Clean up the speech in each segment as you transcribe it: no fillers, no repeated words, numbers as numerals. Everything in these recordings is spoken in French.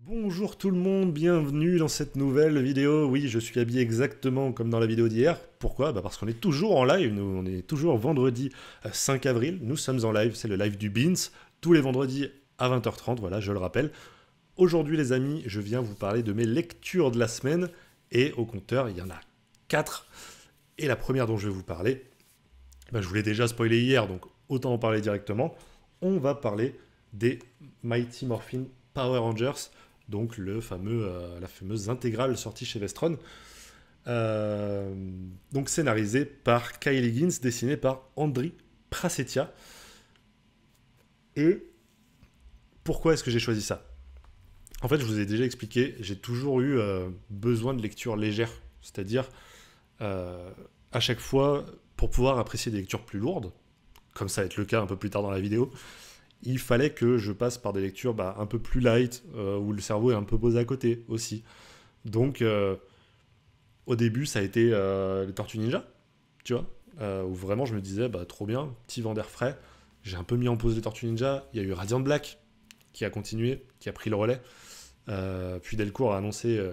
Bonjour tout le monde, bienvenue dans cette nouvelle vidéo. Oui, je suis habillé exactement comme dans la vidéo d'hier. Pourquoi? Parce qu'on est toujours en live, nous, on est toujours vendredi 5 avril. Nous sommes en live, c'est le live du Beans, tous les vendredis à 20h30, voilà, je le rappelle. Aujourd'hui les amis, je viens vous parler de mes lectures de la semaine. Et au compteur, il y en a 4. Et la première dont je vais vous parler, je vous l'ai déjà spoilé hier, donc autant en parler directement. On va parler des Mighty Morphin Power Rangers, donc la fameuse intégrale sortie chez Vestron. Donc scénarisé par Kyle Higgins, dessiné par Andri Prasetya. Et pourquoi est-ce que j'ai choisi ça? En fait, je vous ai déjà expliqué, j'ai toujours eu besoin de lecture légère. C'est-à-dire, à chaque fois, pour pouvoir apprécier des lectures plus lourdes, comme ça va être le cas un peu plus tard dans la vidéo, il fallait que je passe par des lectures un peu plus light, où le cerveau est un peu posé à côté aussi. Donc, au début, ça a été les Tortues Ninja, tu vois, où vraiment je me disais, trop bien, petit vent d'air frais. J'ai un peu mis en pause les Tortues Ninja. Il y a eu Radiant Black qui a continué, qui a pris le relais. Puis Delcourt a annoncé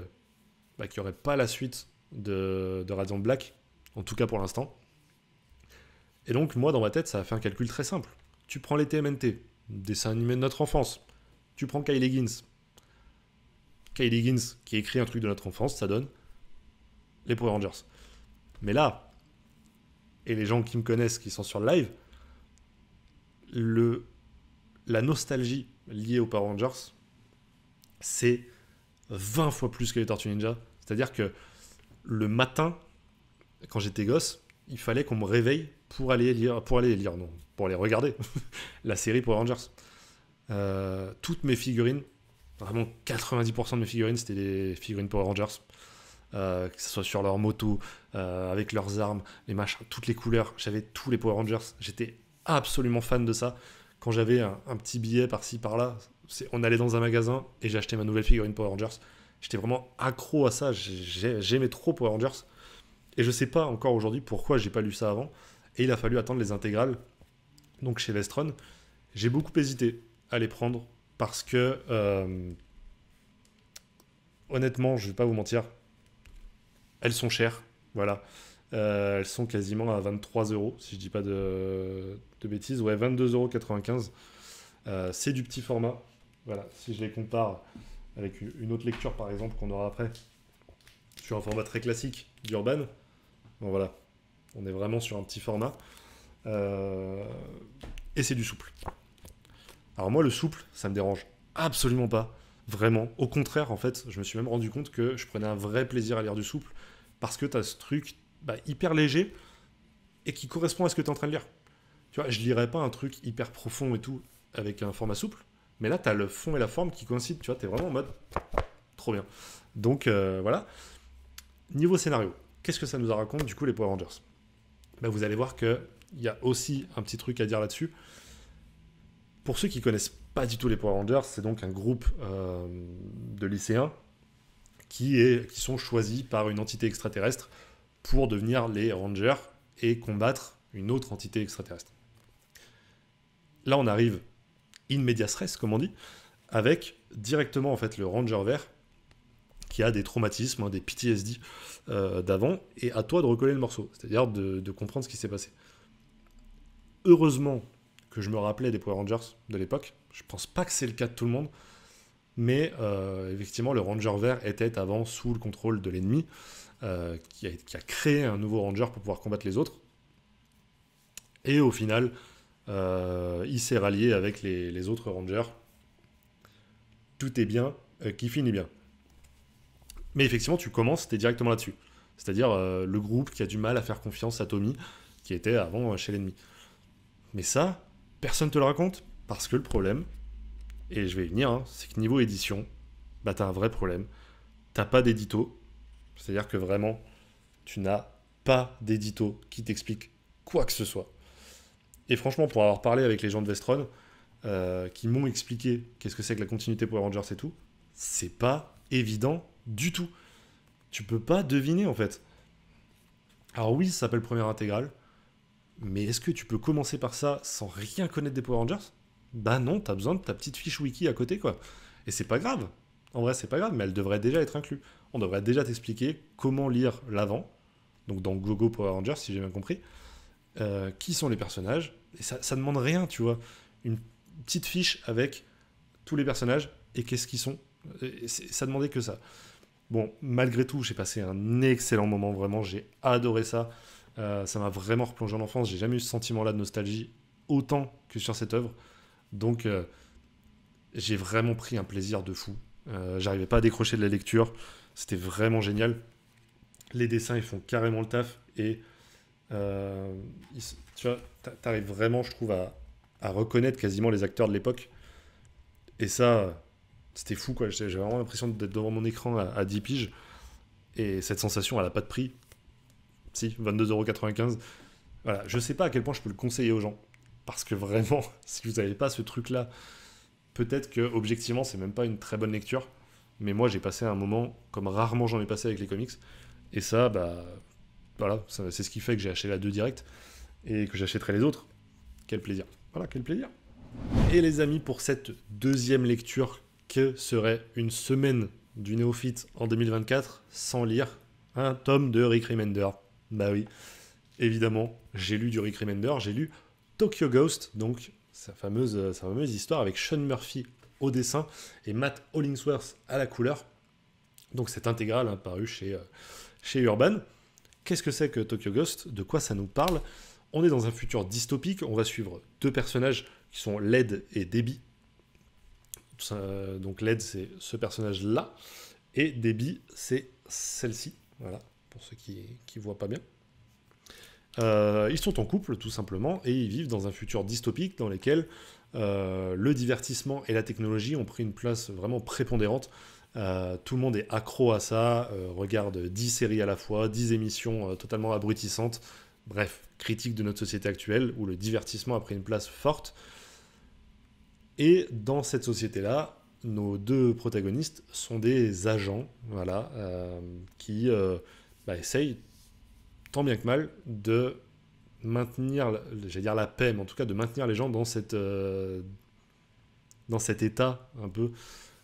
qu'il n'y aurait pas la suite de Radiant Black, en tout cas pour l'instant. Et donc, moi, dans ma tête, ça a fait un calcul très simple. Tu prends les TMNT, dessin animé de notre enfance. Tu prends Kyle Higgins. Kyle Higgins qui écrit un truc de notre enfance, ça donne les Power Rangers. Mais là, et les gens qui me connaissent, qui sont sur le live, la nostalgie liée aux Power Rangers, c'est 20 fois plus que les Tortues Ninja. C'est-à-dire que le matin, quand j'étais gosse, il fallait qu'on me réveille pour aller regarder la série Power Rangers. Toutes mes figurines, vraiment 90% de mes figurines, c'était des figurines Power Rangers. Que ce soit sur leur moto, avec leurs armes, les machins, toutes les couleurs. J'avais tous les Power Rangers. J'étais absolument fan de ça. Quand j'avais un petit billet par-ci, par-là, on allait dans un magasin et j'ai acheté ma nouvelle figurine Power Rangers. J'étais vraiment accro à ça. J'aimais trop Power Rangers. Et je sais pas encore aujourd'hui pourquoi j'ai pas lu ça avant. Et il a fallu attendre les intégrales. Donc chez Vestron, j'ai beaucoup hésité à les prendre parce que, honnêtement, je vais pas vous mentir, elles sont chères, voilà. Elles sont quasiment à 23 euros, si je dis pas de bêtises. Ouais, 22,95 €. C'est du petit format. Voilà, si je les compare avec une autre lecture, par exemple, qu'on aura après, sur un format très classique d'Urban, bon voilà, on est vraiment sur un petit format. Et c'est du souple. Alors moi, le souple, ça me dérange absolument pas. Vraiment. Au contraire, en fait, je me suis même rendu compte que je prenais un vrai plaisir à lire du souple parce que tu as ce truc hyper léger et qui correspond à ce que tu es en train de lire. Tu vois, je lirais pas un truc hyper profond et tout avec un format souple, mais là, tu as le fond et la forme qui coïncident. Tu vois, tu es vraiment en mode trop bien. Donc voilà. Niveau scénario, qu'est-ce que ça nous raconte du coup les Power Rangers? Vous allez voir qu'il y a aussi un petit truc à dire là-dessus. Pour ceux qui connaissent pas du tout les Power Rangers, c'est donc un groupe de lycéens qui sont choisis par une entité extraterrestre pour devenir les Rangers et combattre une autre entité extraterrestre. Là, on arrive in medias res, comme on dit, avec directement en fait le Ranger vert qui a des traumatismes, des PTSD d'avant, et à toi de recoller le morceau, c'est-à-dire de comprendre ce qui s'est passé. Heureusement que je me rappelais des Power Rangers de l'époque, je pense pas que c'est le cas de tout le monde, mais effectivement le Ranger vert était avant sous le contrôle de l'ennemi, qui a créé un nouveau Ranger pour pouvoir combattre les autres, et au final il s'est rallié avec les autres Rangers. Tout est bien qui finit bien. Mais effectivement, tu commences, t'es directement là-dessus. C'est-à-dire le groupe qui a du mal à faire confiance à Tommy, qui était avant chez l'ennemi. Mais ça, personne te le raconte, parce que le problème, et je vais y venir, c'est que niveau édition, t'as un vrai problème. T'as pas d'édito, c'est-à-dire que vraiment, tu n'as pas d'édito qui t'explique quoi que ce soit. Et franchement, pour avoir parlé avec les gens de Vestron, qui m'ont expliqué qu'est-ce que c'est que la continuité Power Rangers et tout, c'est pas évident du tout. Tu peux pas deviner en fait. Alors oui, ça s'appelle première intégrale, mais est-ce que tu peux commencer par ça sans rien connaître des Power Rangers? Non, t'as besoin de ta petite fiche wiki à côté quoi. Et c'est pas grave. En vrai, c'est pas grave, mais elle devrait déjà être inclue. On devrait déjà t'expliquer comment lire l'avant, donc dans GoGo Power Rangers, si j'ai bien compris, qui sont les personnages, et ça demande rien, tu vois. Une petite fiche avec tous les personnages et qu'est-ce qu'ils sont. Ça demandait que ça. Bon, malgré tout, j'ai passé un excellent moment, vraiment, j'ai adoré ça. Ça m'a vraiment replongé en enfance, j'ai jamais eu ce sentiment-là de nostalgie autant que sur cette œuvre. Donc, j'ai vraiment pris un plaisir de fou. J'arrivais pas à décrocher de la lecture, c'était vraiment génial. Les dessins, ils font carrément le taf et tu vois, t'arrives vraiment, je trouve, à reconnaître quasiment les acteurs de l'époque. Et ça, c'était fou, quoi. J'ai vraiment l'impression d'être devant mon écran à 10 piges. Et cette sensation, elle n'a pas de prix. Si, 22,95 €. Voilà, je sais pas à quel point je peux le conseiller aux gens. Parce que vraiment, si vous n'avez pas ce truc-là, peut-être que objectivement, c'est même pas une très bonne lecture. Mais moi, j'ai passé un moment comme rarement j'en ai passé avec les comics. Et ça, bah, voilà, c'est ce qui fait que j'ai acheté la 2 direct et que j'achèterai les autres. Quel plaisir. Voilà, quel plaisir. Et les amis, pour cette deuxième lecture, que serait une semaine du néophyte en 2024 sans lire un tome de Rick Remender? Bah oui, évidemment, j'ai lu du Rick Remender, j'ai lu Tokyo Ghost, donc sa fameuse histoire avec Sean Murphy au dessin et Matt Hollingsworth à la couleur. Donc cette intégrale hein, parue chez Urban. Qu'est-ce que c'est que Tokyo Ghost? De quoi ça nous parle? On est dans un futur dystopique, on va suivre deux personnages qui sont Led et Debbie. Donc Led, c'est ce personnage-là, et Debbie, c'est celle-ci. Voilà, pour ceux qui ne voient pas bien. Ils sont en couple, tout simplement, et ils vivent dans un futur dystopique dans lequel le divertissement et la technologie ont pris une place vraiment prépondérante. Tout le monde est accro à ça, regarde 10 séries à la fois, 10 émissions totalement abrutissantes. Bref, critique de notre société actuelle où le divertissement a pris une place forte. Et dans cette société-là, nos deux protagonistes sont des agents, voilà, qui essayent tant bien que mal de maintenir, j'allais dire la paix, mais en tout cas de maintenir les gens dans cet état un peu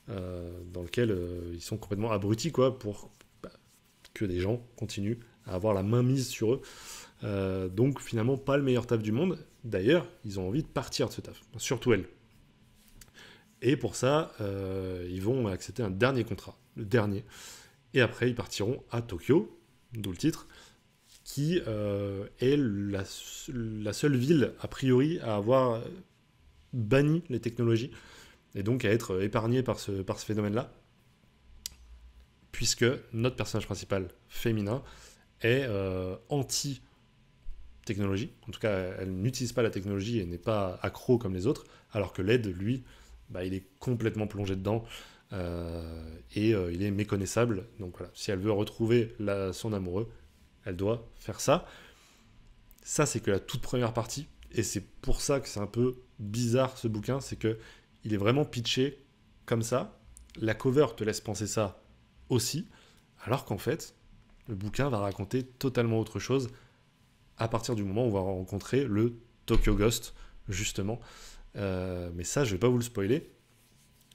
dans lequel ils sont complètement abrutis, quoi, pour que des gens continuent à avoir la main mise sur eux. Donc finalement, pas le meilleur taf du monde. D'ailleurs, ils ont envie de partir de ce taf, surtout elle. Et pour ça, ils vont accepter un dernier contrat, le dernier. Et après, ils partiront à Tokyo, d'où le titre, qui est la seule ville, a priori, à avoir banni les technologies, et donc à être épargnée par ce phénomène-là, puisque notre personnage principal féminin est anti-technologie. En tout cas, elle n'utilise pas la technologie et n'est pas accro comme les autres, alors que Led, lui, il est complètement plongé dedans et il est méconnaissable. Donc voilà, si elle veut retrouver son amoureux, elle doit faire ça. Ça, c'est que la toute première partie, et c'est pour ça que c'est un peu bizarre ce bouquin, c'est que il est vraiment pitché comme ça. La cover te laisse penser ça aussi, alors qu'en fait, le bouquin va raconter totalement autre chose à partir du moment où on va rencontrer le Tokyo Ghost, justement. Mais ça, je vais pas vous le spoiler,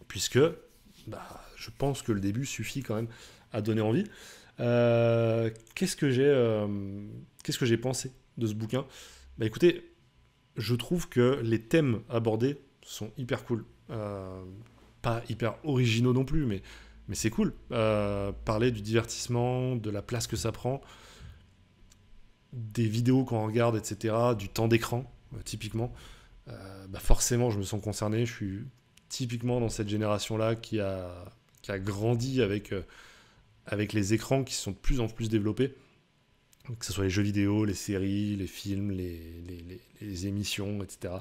puisque je pense que le début suffit quand même à donner envie. Qu'est-ce que j'ai pensé de ce bouquin? Écoutez, je trouve que les thèmes abordés sont hyper cool. Pas hyper originaux non plus, mais c'est cool. Parler du divertissement, de la place que ça prend, des vidéos qu'on regarde, etc., du temps d'écran, typiquement. Forcément, je me sens concerné. Je suis typiquement dans cette génération-là qui a grandi avec les écrans qui sont de plus en plus développés. Que ce soit les jeux vidéo, les séries, les films, les émissions, etc.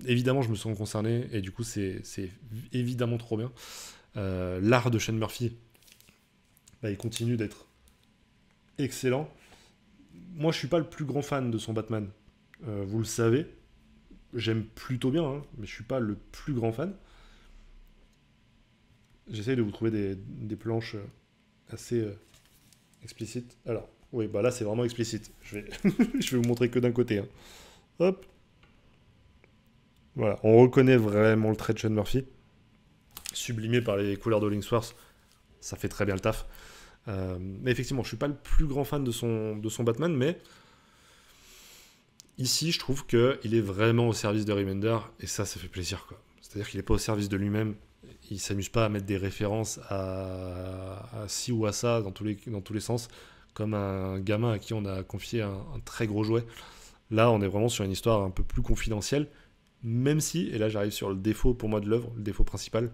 Évidemment, je me sens concerné et du coup, c'est évidemment trop bien. L'art de Sean Murphy, il continue d'être excellent. Moi, je suis pas le plus grand fan de son Batman. Vous le savez. J'aime plutôt bien, hein, mais je suis pas le plus grand fan. J'essaye de vous trouver des planches assez explicites. Alors, oui, là c'est vraiment explicite. Je vais vous montrer que d'un côté. Hein. Hop. Voilà, on reconnaît vraiment le trait de Sean Murphy. sublimé par les couleurs de Linksworth, ça fait très bien le taf. Mais effectivement, je suis pas le plus grand fan de son Batman, mais ici, je trouve qu'il est vraiment au service de Remender, et ça fait plaisir, quoi. C'est-à-dire qu'il n'est pas au service de lui-même, il s'amuse pas à mettre des références à ci ou à ça dans tous les sens, comme un gamin à qui on a confié un très gros jouet. Là, on est vraiment sur une histoire un peu plus confidentielle, même si, et là j'arrive sur le défaut pour moi de l'œuvre, le défaut principal,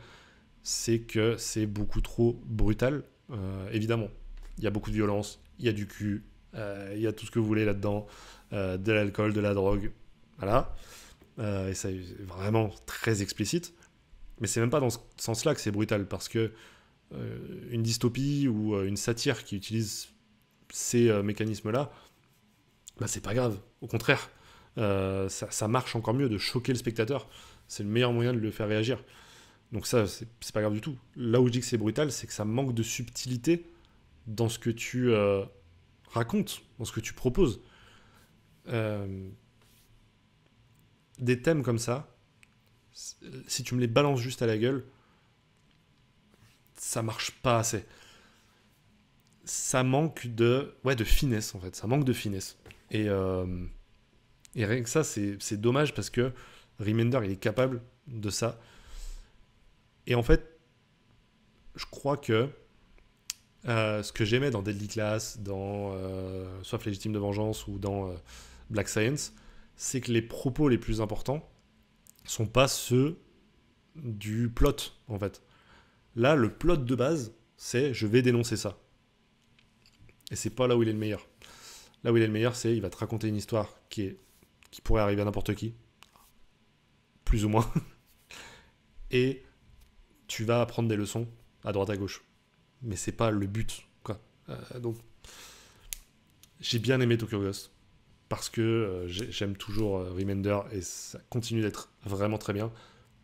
c'est que c'est beaucoup trop brutal. Évidemment, il y a beaucoup de violence, il y a du cul, il y a tout ce que vous voulez là-dedans, de l'alcool, de la drogue, voilà. Et ça est vraiment très explicite. Mais c'est même pas dans ce sens-là que c'est brutal, parce que une dystopie ou une satire qui utilise ces mécanismes-là, bah c'est pas grave. Au contraire, ça marche encore mieux de choquer le spectateur. C'est le meilleur moyen de le faire réagir. Donc ça, c'est pas grave du tout. Là où je dis que c'est brutal, c'est que ça manque de subtilité dans ce que tu racontes, dans ce que tu proposes. Euh, des thèmes comme ça, si tu me les balances juste à la gueule, ça marche pas assez. Ça manque de finesse, en fait. Ça manque de finesse. Et rien que ça, c'est dommage parce que Remender, il est capable de ça. Et en fait, je crois que ce que j'aimais dans Deadly Class, dans Soif légitime de vengeance ou dans Black Science, c'est que les propos les plus importants sont pas ceux du plot, en fait. Là, le plot de base, c'est je vais dénoncer ça. Et c'est pas là où il est le meilleur. Là où il est le meilleur, c'est il va te raconter une histoire qui pourrait arriver à n'importe qui, plus ou moins, et tu vas apprendre des leçons à droite à gauche. Mais c'est pas le but, quoi. Donc, j'ai bien aimé Tokyo Ghost parce que j'aime toujours Remender et ça continue d'être vraiment très bien.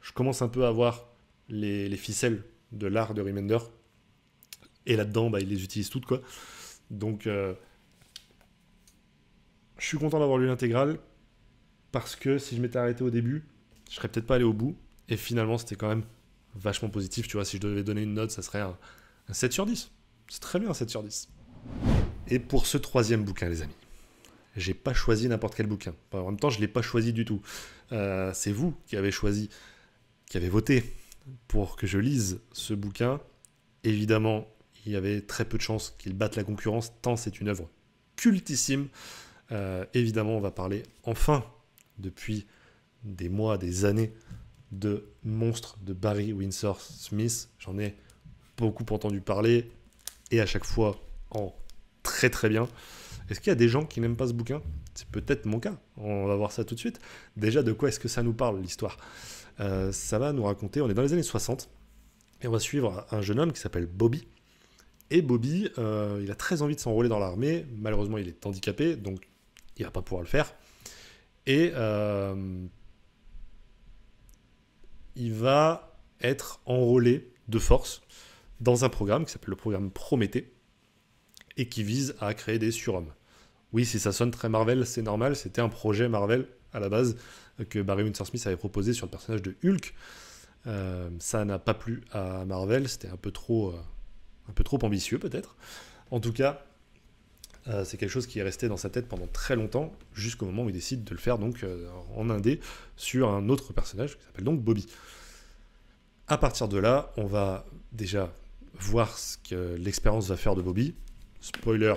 Je commence un peu à voir les ficelles de l'art de Remender et là-dedans, bah, il les utilise toutes, quoi. Donc, je suis content d'avoir lu l'intégrale parce que si je m'étais arrêté au début, je serais peut-être pas allé au bout. Et finalement, c'était quand même vachement positif. Tu vois, si je devais donner une note, ça serait un 7 sur 10. C'est très bien un 7 sur 10. Et pour ce troisième bouquin, les amis, j'ai pas choisi n'importe quel bouquin. Enfin, en même temps, je l'ai pas choisi du tout. C'est vous qui avez choisi, qui avez voté pour que je lise ce bouquin. Évidemment, il y avait très peu de chances qu'il batte la concurrence, tant c'est une œuvre cultissime. Évidemment, on va parler enfin, depuis des mois, des années, de Monstre de Barry Windsor Smith. J'en ai beaucoup entendu parler, et à chaque fois en très très bien. Est-ce qu'il y a des gens qui n'aiment pas ce bouquin? C'est peut-être mon cas. On va voir ça tout de suite. Déjà, de quoi est-ce que ça nous parle, l'histoire? Ça va nous raconter, on est dans les années 60, et on va suivre un jeune homme qui s'appelle Bobby. Et Bobby, il a très envie de s'enrôler dans l'armée. Malheureusement, il est handicapé, donc il va pas pouvoir le faire. Et il va être enrôlé de force dans un programme qui s'appelle le programme Prométhée et qui vise à créer des surhommes. Oui, si ça sonne très Marvel, c'est normal, c'était un projet Marvel à la base que Barry Windsor Smith avait proposé sur le personnage de Hulk. Ça n'a pas plu à Marvel, c'était un peu trop ambitieux peut-être. En tout cas, c'est quelque chose qui est resté dans sa tête pendant très longtemps, jusqu'au moment où il décide de le faire donc en indé sur un autre personnage qui s'appelle donc Bobby. À partir de là, on va déjà voir ce que l'expérience va faire de Bobby. Spoiler,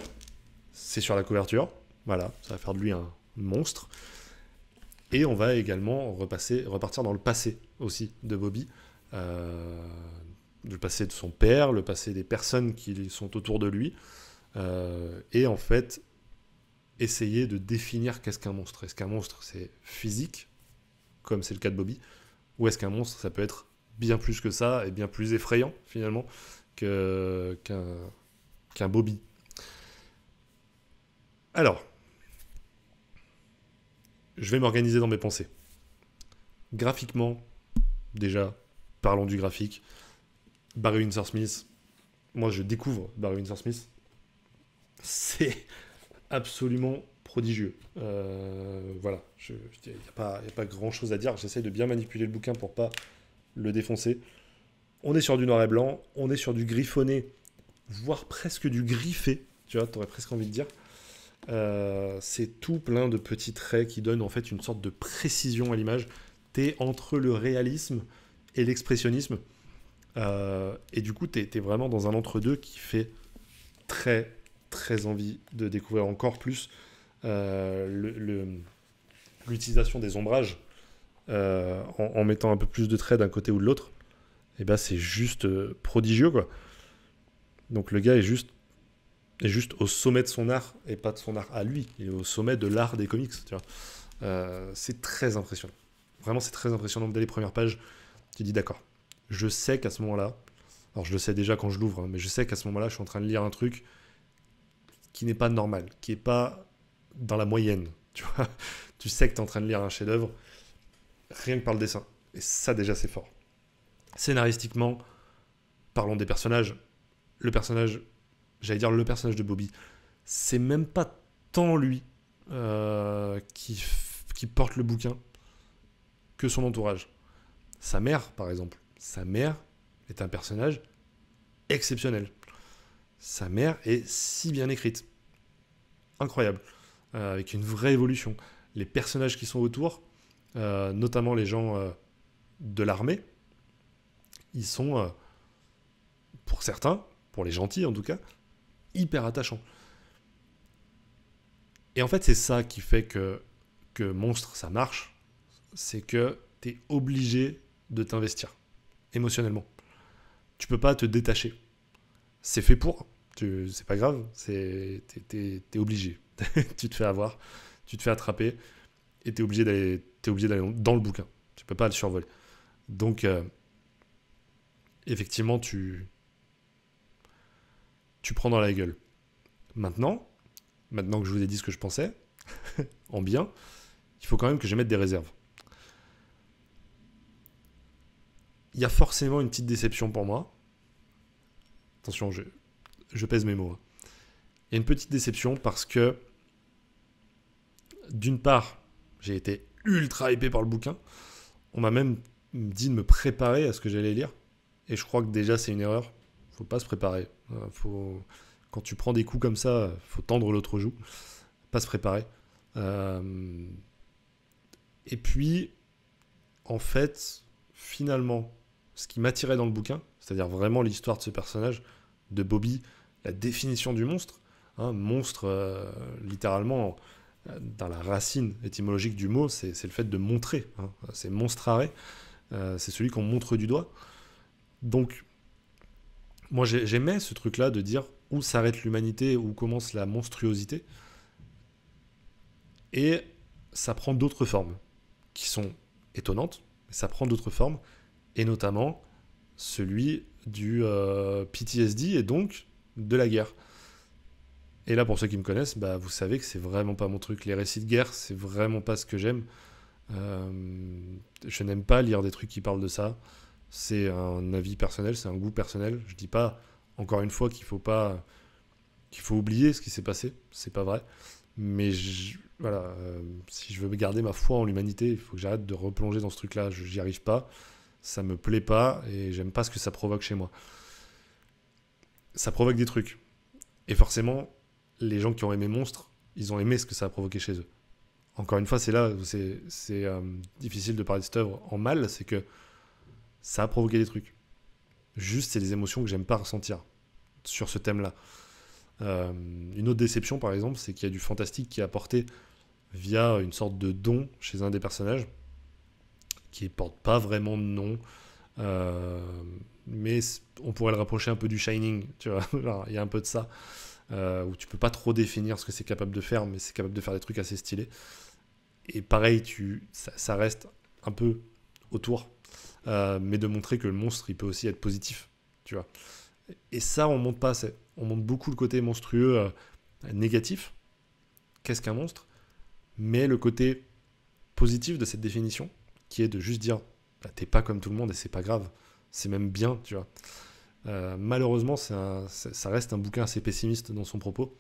c'est sur la couverture. Voilà, ça va faire de lui un monstre. Et on va également repartir dans le passé aussi de Bobby. Le passé de son père, le passé des personnes qui sont autour de lui. Et en fait, essayer de définir qu'est-ce qu'un monstre. Est-ce qu'un monstre, c'est physique, comme c'est le cas de Bobby, ou est-ce qu'un monstre, ça peut être bien plus que ça, et bien plus effrayant, finalement, qu'un Bobby. Alors, je vais m'organiser dans mes pensées. Graphiquement, déjà, parlons du graphique. Barry Windsor Smith, moi je découvre Barry Windsor Smith, c'est absolument prodigieux. Voilà, il n'y a pas grand chose à dire. J'essaie de bien manipuler le bouquin pour pas le défoncer. On est sur du noir et blanc, on est sur du griffonné, voire presque du griffé, tu vois, t'aurais presque envie de dire. C'est tout plein de petits traits qui donnent en fait une sorte de précision à l'image. T'es entre le réalisme et l'expressionnisme. Et du coup, t'es vraiment dans un entre-deux qui fait très, très envie de découvrir encore plus l'utilisation des ombrages en mettant un peu plus de traits d'un côté ou de l'autre. Et ben c'est juste prodigieux, quoi. Donc le gars est juste au sommet de son art et pas de son art à lui. Il est au sommet de l'art des comics, tu vois. C'est très impressionnant. Vraiment, c'est très impressionnant. Dès les premières pages, tu dis d'accord. Je sais qu'à ce moment-là, alors je le sais déjà quand je l'ouvre, hein, mais je sais qu'à ce moment-là, je suis en train de lire un truc qui n'est pas normal, qui n'est pas dans la moyenne, tu vois. Tu sais que tu es en train de lire un chef-d'œuvre rien que par le dessin. Et ça, déjà, c'est fort. Scénaristiquement, parlons des personnages. Le personnage, j'allais dire le personnage de Bobby, c'est même pas tant lui qui porte le bouquin que son entourage. Sa mère, par exemple. Sa mère est un personnage exceptionnel. Sa mère est si bien écrite. Incroyable. Avec une vraie évolution. Les personnages qui sont autour, notamment les gens de l'armée, ils sont, pour certains, pour les gentils en tout cas, hyper attachants. Et en fait, c'est ça qui fait que Monstre, ça marche. C'est que t'es obligé de t'investir émotionnellement. Tu peux pas te détacher. C'est fait pour. C'est pas grave. T'es obligé. Tu te fais avoir. Tu te fais attraper. Et t'es obligé d'aller dans le bouquin. Tu peux pas le survoler. Donc, effectivement, tu prends dans la gueule. Maintenant que je vous ai dit ce que je pensais, en bien, il faut quand même que j'émette des réserves. Il y a forcément une petite déception pour moi. Attention, je pèse mes mots. Il y a une petite déception parce que, d'une part, j'ai été ultra hypé par le bouquin. On m'a même dit de me préparer à ce que j'allais lire. Et je crois que déjà, c'est une erreur. Faut pas se préparer. Quand tu prends des coups comme ça, faut tendre l'autre joue. Pas se préparer. Et puis, en fait, finalement, ce qui m'attirait dans le bouquin, c'est-à-dire vraiment l'histoire de ce personnage, de Bobby, la définition du monstre, hein, monstre, littéralement, dans la racine étymologique du mot, c'est le fait de montrer. Hein, c'est monstrare, c'est celui qu'on montre du doigt. Donc, moi j'aimais ce truc-là de dire où s'arrête l'humanité, où commence la monstruosité. Et ça prend d'autres formes qui sont étonnantes, mais ça prend d'autres formes, et notamment celui du PTSD et donc de la guerre. Et là, pour ceux qui me connaissent, bah, vous savez que c'est vraiment pas mon truc. Les récits de guerre, c'est vraiment pas ce que j'aime. Je n'aime pas lire des trucs qui parlent de ça. C'est un avis personnel, c'est un goût personnel. Je dis pas, encore une fois, qu'il faut oublier ce qui s'est passé. C'est pas vrai. Mais voilà, si je veux garder ma foi en l'humanité, il faut que j'arrête de replonger dans ce truc-là. J'y arrive pas. Ça me plaît pas et j'aime pas ce que ça provoque chez moi. Ça provoque des trucs. Et forcément, les gens qui ont aimé Monstre, ils ont aimé ce que ça a provoqué chez eux. Encore une fois, c'est là où c'est difficile de parler de cette œuvre en mal, c'est que ça a provoqué des trucs. Juste, c'est des émotions que j'aime pas ressentir sur ce thème-là. Une autre déception, par exemple, c'est qu'il y a du fantastique qui est apporté via une sorte de don chez un des personnages, qui ne porte pas vraiment de nom, mais on pourrait le rapprocher un peu du Shining, tu vois. Il y a un peu de ça, où tu peux pas trop définir ce que c'est capable de faire, mais c'est capable de faire des trucs assez stylés. Et pareil, ça reste un peu autour, mais de montrer que le monstre, il peut aussi être positif, tu vois. Et ça, on montre pas assez. On montre beaucoup le côté monstrueux négatif. Qu'est-ce qu'un monstre? Mais le côté positif de cette définition, qui est de juste dire bah, t'es pas comme tout le monde et c'est pas grave. C'est même bien, tu vois. Malheureusement, ça reste un bouquin assez pessimiste dans son propos.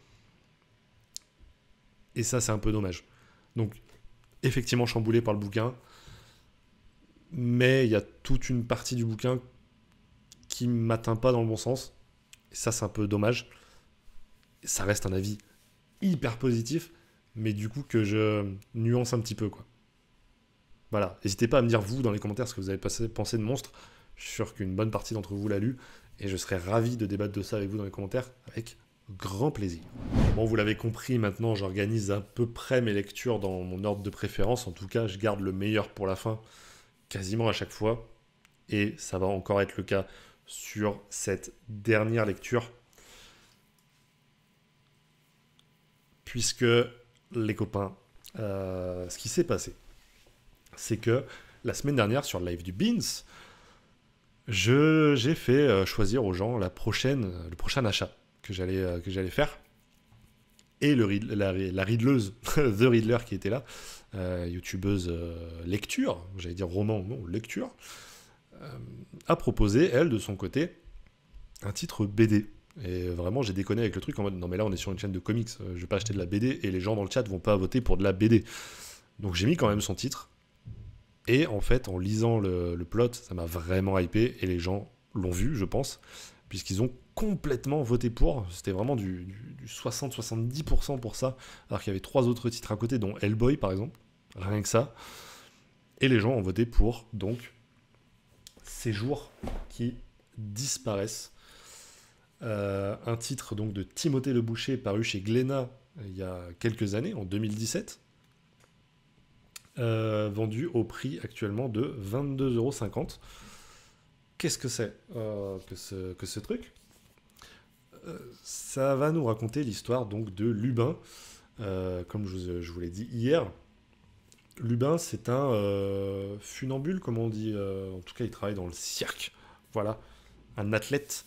Et ça, c'est un peu dommage. Donc, effectivement, chamboulé par le bouquin. Mais il y a toute une partie du bouquin qui m'atteint pas dans le bon sens. Et ça, c'est un peu dommage. Ça reste un avis hyper positif, mais du coup que je nuance un petit peu, quoi. Voilà, n'hésitez pas à me dire, vous, dans les commentaires, ce que vous avez pensé de Monstre. Je suis sûr qu'une bonne partie d'entre vous l'a lu, et je serais ravi de débattre de ça avec vous dans les commentaires, avec grand plaisir. Bon, vous l'avez compris, maintenant, j'organise à peu près mes lectures dans mon ordre de préférence. En tout cas, je garde le meilleur pour la fin, quasiment à chaque fois. Et ça va encore être le cas sur cette dernière lecture. Puisque, les copains, ce qui s'est passé, c'est que la semaine dernière, sur le live du Beans, j'ai fait choisir aux gens le prochain achat que j'allais faire. Et la riddleuse, The Riddler qui était là, youtubeuse lecture, j'allais dire roman, non, lecture, a proposé, elle, de son côté, un titre BD. Et vraiment, j'ai déconné avec le truc en mode, non mais là, on est sur une chaîne de comics, je vais pas acheter de la BD, et les gens dans le chat vont pas voter pour de la BD. Donc j'ai mis quand même son titre, et en fait, en lisant le plot, ça m'a vraiment hypé, et les gens l'ont vu, je pense, puisqu'ils ont complètement voté pour. C'était vraiment du 60-70% pour ça, alors qu'il y avait 3 autres titres à côté, dont Hellboy, par exemple, rien que ça. Et les gens ont voté pour, donc, Ces jours qui disparaissent. Un titre donc de Timothée Le Boucher, paru chez Glénat il y a quelques années, en 2017. Vendu au prix actuellement de 22,50 €. Qu'est-ce que c'est que ce truc? Ça va nous raconter l'histoire donc de Lubin. Comme je vous l'ai dit hier, Lubin, c'est un funambule, comme on dit. En tout cas, il travaille dans le cirque. Voilà, un athlète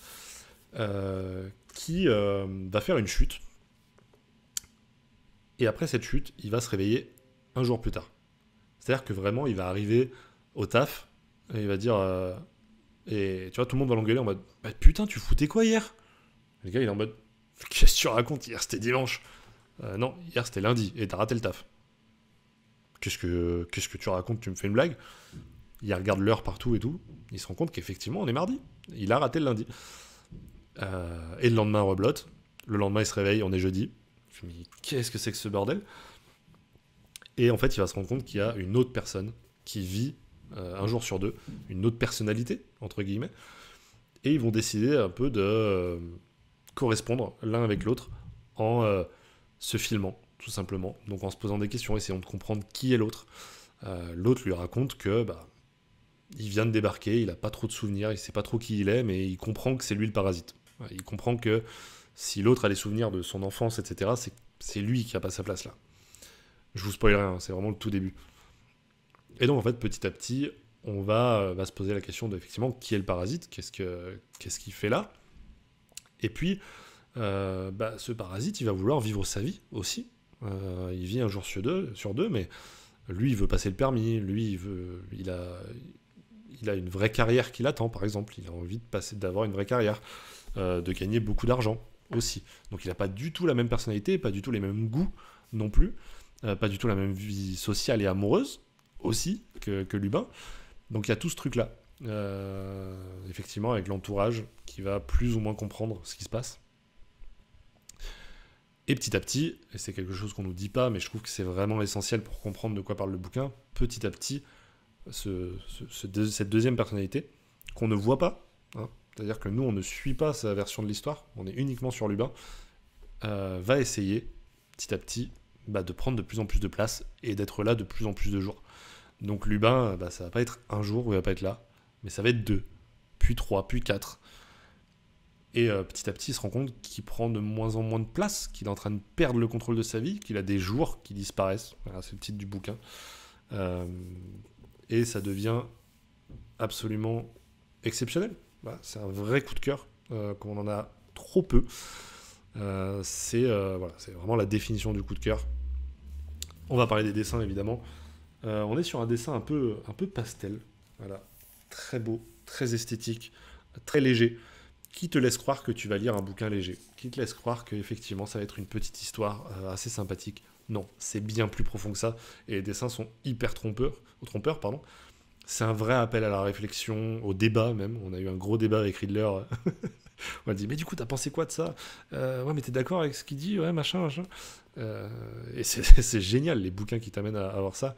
qui va faire une chute. Et après cette chute, il va se réveiller un jour plus tard. C'est-à-dire que vraiment, il va arriver au taf et il va dire... et tu vois, tout le monde va l'engueuler en mode « Bah putain, tu foutais quoi hier ?» Le gars, il est en mode « Qu'est-ce que tu racontes? Hier, c'était dimanche. Non, hier, c'était lundi et t'as raté le taf. Qu'est-ce que tu racontes? Tu me fais une blague ?» Il regarde l'heure partout et tout. Il se rend compte qu'effectivement, on est mardi. Il a raté le lundi. Et le lendemain, reblote. Le lendemain, il se réveille, on est jeudi. Je me dis « Qu'est-ce que c'est que ce bordel ?» Et en fait, il va se rendre compte qu'il y a une autre personne qui vit un jour sur deux, une autre personnalité, entre guillemets, et ils vont décider un peu de correspondre l'un avec l'autre en se filmant, tout simplement. Donc en se posant des questions, essayant de comprendre qui est l'autre. L'autre lui raconte que il vient de débarquer, il n'a pas trop de souvenirs, il ne sait pas trop qui il est, mais il comprend que c'est lui le parasite. Il comprend que si l'autre a les souvenirs de son enfance, etc., c'est lui qui n'a pas sa place là. Je vous spoil rien, c'est vraiment le tout début. Et donc en fait, petit à petit, on va se poser la question de effectivement qui est le parasite, qu'est-ce qu'il fait là. Et puis, ce parasite, il va vouloir vivre sa vie aussi. Il vit un jour sur deux, mais lui, il veut passer le permis, lui, il a une vraie carrière qui l'attend, par exemple. Il a envie d'avoir une vraie carrière, de gagner beaucoup d'argent aussi. Donc il n'a pas du tout la même personnalité, pas du tout les mêmes goûts non plus. Pas du tout la même vie sociale et amoureuse aussi que Lubin. Donc il y a tout ce truc-là. Effectivement, avec l'entourage qui va plus ou moins comprendre ce qui se passe. Et petit à petit, et c'est quelque chose qu'on ne nous dit pas, mais je trouve que c'est vraiment essentiel pour comprendre de quoi parle le bouquin, petit à petit, cette deuxième personnalité, qu'on ne voit pas, hein, c'est-à-dire que nous, on ne suit pas sa version de l'histoire, on est uniquement sur Lubin, va essayer, petit à petit, de prendre de plus en plus de place et d'être là de plus en plus de jours. Donc Lubin, ça va pas être un jour où il va pas être là, mais ça va être 2, puis 3, puis 4. Et petit à petit, il se rend compte qu'il prend de moins en moins de place, qu'il est en train de perdre le contrôle de sa vie, qu'il a des jours qui disparaissent. Voilà, c'est le titre du bouquin. Et ça devient absolument exceptionnel. Voilà, c'est un vrai coup de cœur, qu'on en a trop peu. C'est vraiment la définition du coup de cœur. On va parler des dessins évidemment. On est sur un dessin un peu pastel, voilà, très beau, très esthétique, très léger, qui te laisse croire que tu vas lire un bouquin léger, qui te laisse croire que effectivement ça va être une petite histoire assez sympathique. Non, c'est bien plus profond que ça, et les dessins sont hyper trompeurs, C'est un vrai appel à la réflexion, au débat même. On a eu un gros débat avec Riddler. On a dit, mais du coup, t'as pensé quoi de ça? Ouais, mais t'es d'accord avec ce qu'il dit? Ouais, machin, machin. Et c'est génial, les bouquins qui t'amènent à voir ça.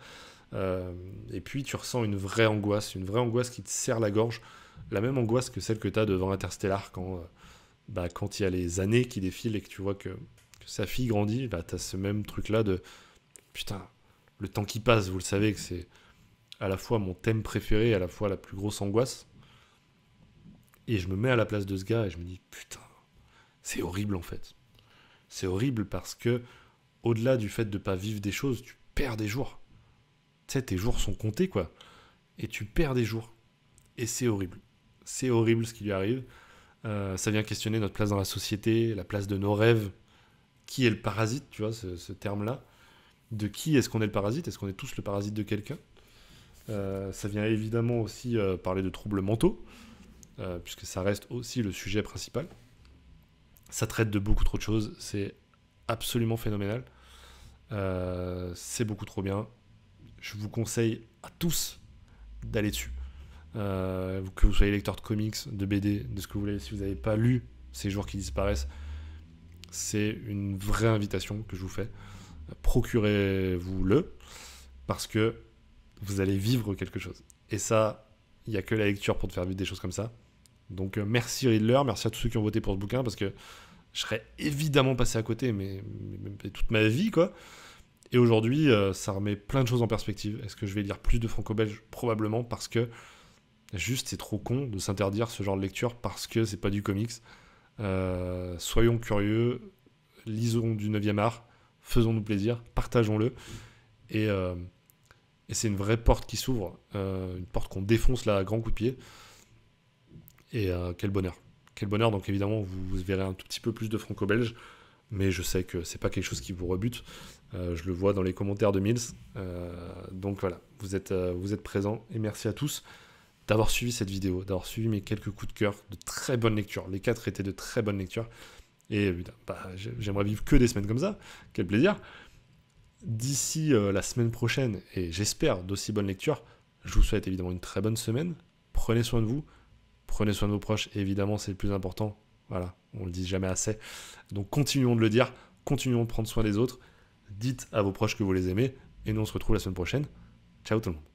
Et puis, tu ressens une vraie angoisse qui te serre la gorge. La même angoisse que celle que t'as devant Interstellar quand il y a les années qui défilent et que tu vois que sa fille grandit. Bah, t'as ce même truc-là de putain, le temps qui passe, vous le savez que c'est à la fois mon thème préféré et à la fois la plus grosse angoisse. Et je me mets à la place de ce gars et je me dis putain, c'est horrible en fait. C'est horrible parce que au-delà du fait de pas vivre des choses, tu perds des jours. Tu sais, tes jours sont comptés quoi. Et tu perds des jours. Et c'est horrible. C'est horrible ce qui lui arrive. Ça vient questionner notre place dans la société, la place de nos rêves. Qui est le parasite, tu vois, ce terme-là. De qui est-ce qu'on est le parasite? Est-ce qu'on est tous le parasite de quelqu'un? Ça vient évidemment aussi parler de troubles mentaux, puisque ça reste aussi le sujet principal. Ça traite de beaucoup trop de choses, c'est absolument phénoménal. C'est beaucoup trop bien. Je vous conseille à tous d'aller dessus. Que vous soyez lecteur de comics, de BD, de ce que vous voulez, si vous n'avez pas lu Ces jours qui disparaissent, c'est une vraie invitation que je vous fais. Procurez-vous-le, parce que vous allez vivre quelque chose. Et ça, il n'y a que la lecture pour te faire vivre des choses comme ça. Donc merci Riddler, merci à tous ceux qui ont voté pour ce bouquin, parce que je serais évidemment passé à côté, mais toute ma vie, quoi. Et aujourd'hui, ça remet plein de choses en perspective. Est-ce que je vais lire plus de franco-belge? Probablement, parce que juste c'est trop con de s'interdire ce genre de lecture parce que c'est pas du comics. Soyons curieux, lisons du 9e art, faisons-nous plaisir, partageons-le. Et, euh, et c'est une vraie porte qui s'ouvre, une porte qu'on défonce là à grands coups de pied. Et quel bonheur. Quel bonheur, donc évidemment, vous verrez un tout petit peu plus de franco-belge, mais je sais que c'est pas quelque chose qui vous rebute. Je le vois dans les commentaires de Mills. Donc voilà, vous êtes présents, et merci à tous d'avoir suivi cette vidéo, d'avoir suivi mes quelques coups de cœur, de très bonnes lectures. Les 4 étaient de très bonnes lectures. Et j'aimerais vivre que des semaines comme ça. Quel plaisir. D'ici la semaine prochaine, et j'espère d'aussi bonnes lectures, je vous souhaite évidemment une très bonne semaine. Prenez soin de vous, prenez soin de vos proches, et évidemment c'est le plus important. Voilà, on le dit jamais assez. Donc continuons de le dire, continuons de prendre soin des autres. Dites à vos proches que vous les aimez, et nous on se retrouve la semaine prochaine. Ciao tout le monde.